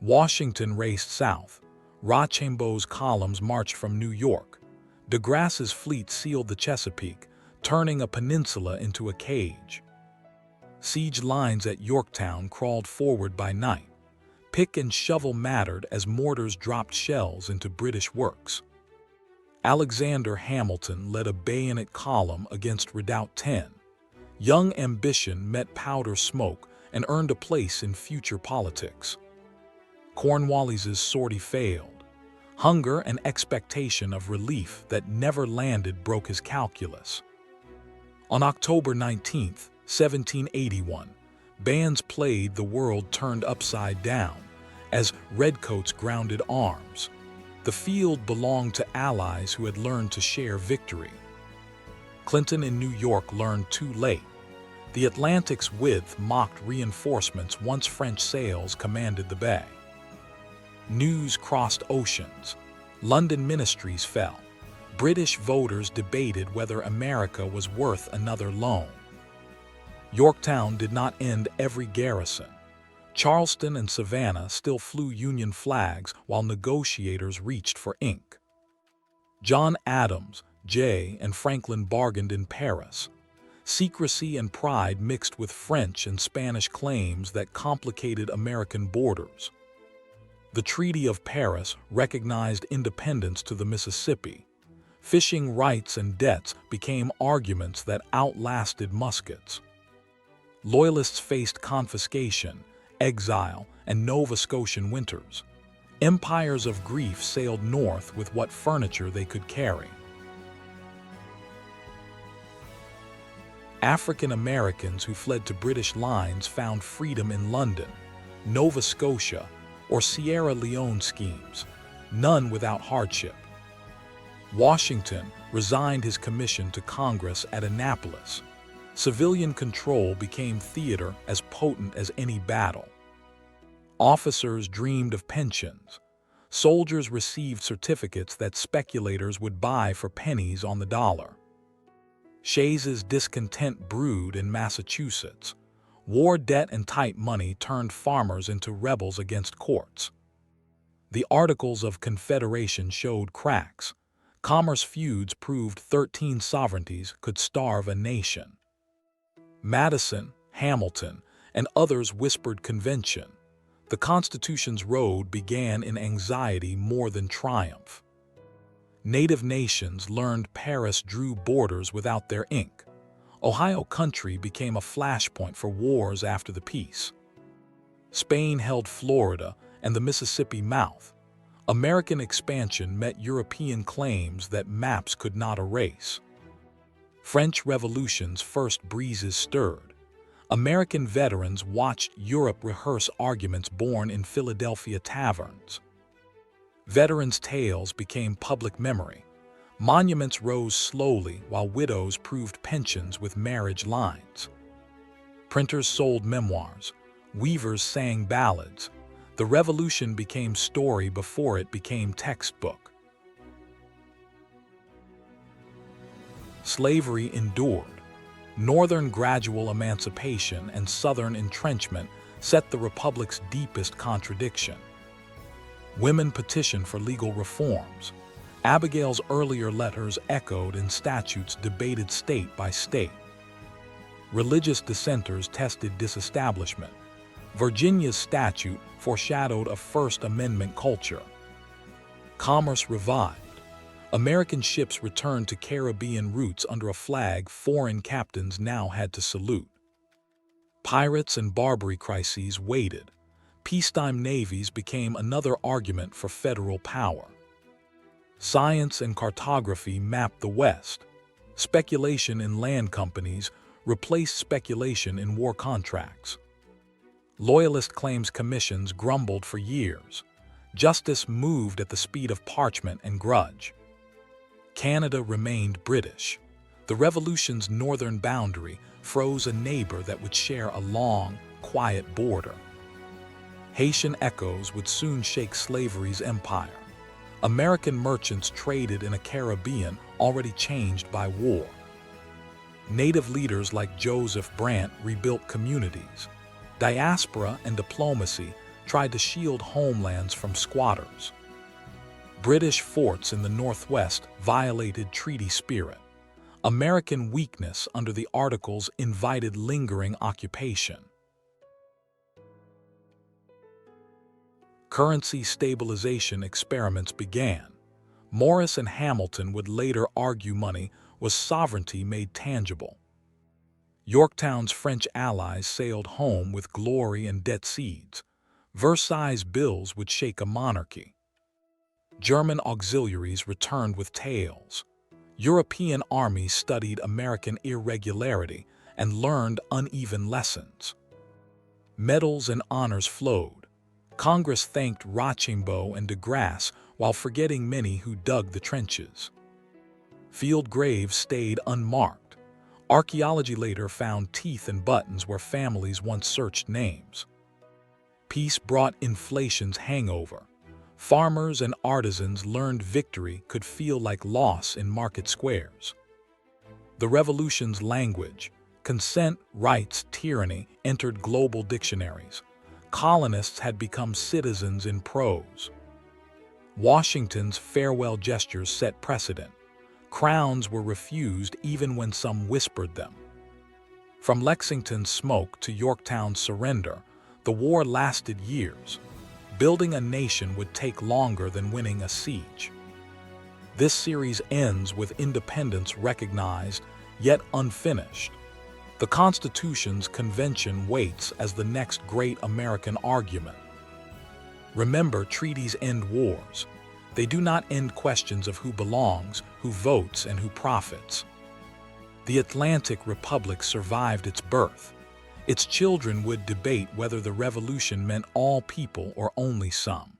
Washington raced south. Rochambeau's columns marched from New York. De Grasse's fleet sealed the Chesapeake, turning a peninsula into a cage. Siege lines at Yorktown crawled forward by night. Pick and shovel mattered as mortars dropped shells into British works. Alexander Hamilton led a bayonet column against Redoubt 10. Young ambition met powder smoke and earned a place in future politics. Cornwallis's sortie failed. Hunger and expectation of relief that never landed broke his calculus. On October 19, 1781, bands played "The World Turned Upside Down" as redcoats grounded arms. The field belonged to allies who had learned to share victory. Clinton in New York learned too late. The Atlantic's width mocked reinforcements once French sails commanded the bay. News crossed oceans. London ministries fell. British voters debated whether America was worth another loan. Yorktown did not end every garrison. Charleston and Savannah still flew Union flags while negotiators reached for ink. John Adams, Jay, and Franklin bargained in Paris. Secrecy and pride mixed with French and Spanish claims that complicated American borders. The Treaty of Paris recognized independence to the Mississippi. Fishing rights and debts became arguments that outlasted muskets. Loyalists faced confiscation, exile, and Nova Scotian winters. Empires of grief sailed north with what furniture they could carry. African Americans who fled to British lines found freedom in London, Nova Scotia, or Sierra Leone schemes, none without hardship. Washington resigned his commission to Congress at Annapolis. Civilian control became theater as potent as any battle. Officers dreamed of pensions. Soldiers received certificates that speculators would buy for pennies on the dollar. Shays's discontent brewed in Massachusetts. War debt and tight money turned farmers into rebels against courts. The Articles of Confederation showed cracks. Commerce feuds proved 13 sovereignties could starve a nation. Madison, Hamilton, and others whispered convention. The Constitution's road began in anxiety more than triumph. Native nations learned Paris drew borders without their ink. Ohio country became a flashpoint for wars after the peace. Spain held Florida and the Mississippi mouth. American expansion met European claims that maps could not erase. French Revolution's first breezes stirred. American veterans watched Europe rehearse arguments born in Philadelphia taverns. Veterans' tales became public memory. Monuments rose slowly while widows proved pensions with marriage lines. Printers sold memoirs. Weavers sang ballads. The Revolution became story before it became textbook. Slavery endured. Northern gradual emancipation and Southern entrenchment set the Republic's deepest contradiction. Women petitioned for legal reforms. Abigail's earlier letters echoed in statutes debated state by state. Religious dissenters tested disestablishment. Virginia's statute foreshadowed a First Amendment culture. Commerce revived. American ships returned to Caribbean routes under a flag foreign captains now had to salute. Pirates and Barbary crises waited. Peacetime navies became another argument for federal power. Science and cartography mapped the West. Speculation in land companies replaced speculation in war contracts. Loyalist claims commissions grumbled for years. Justice moved at the speed of parchment and grudge. Canada remained British. The Revolution's northern boundary froze a neighbor that would share a long, quiet border. Haitian echoes would soon shake slavery's empire. American merchants traded in a Caribbean already changed by war. Native leaders like Joseph Brant rebuilt communities. Diaspora and diplomacy tried to shield homelands from squatters. British forts in the Northwest violated treaty spirit. American weakness under the Articles invited lingering occupation. Currency stabilization experiments began. Morris and Hamilton would later argue money was sovereignty made tangible. Yorktown's French allies sailed home with glory and debt seeds. Versailles bills would shake a monarchy. German auxiliaries returned with tales. European armies studied American irregularity and learned uneven lessons. Medals and honors flowed. Congress thanked Rochambeau and de Grasse while forgetting many who dug the trenches. Field graves stayed unmarked. Archaeology later found teeth and buttons where families once searched names. Peace brought inflation's hangover. Farmers and artisans learned victory could feel like loss in market squares. The revolution's language, consent, rights, tyranny, entered global dictionaries. Colonists had become citizens in prose. Washington's farewell gestures set precedent. Crowns were refused even when some whispered them. From Lexington's smoke to Yorktown's surrender, the war lasted years. Building a nation would take longer than winning a siege. This series ends with independence recognized, yet unfinished. The Constitution's convention waits as the next great American argument. Remember, treaties end wars. They do not end questions of who belongs, who votes, and who profits. The Atlantic Republic survived its birth. Its children would debate whether the revolution meant all people or only some.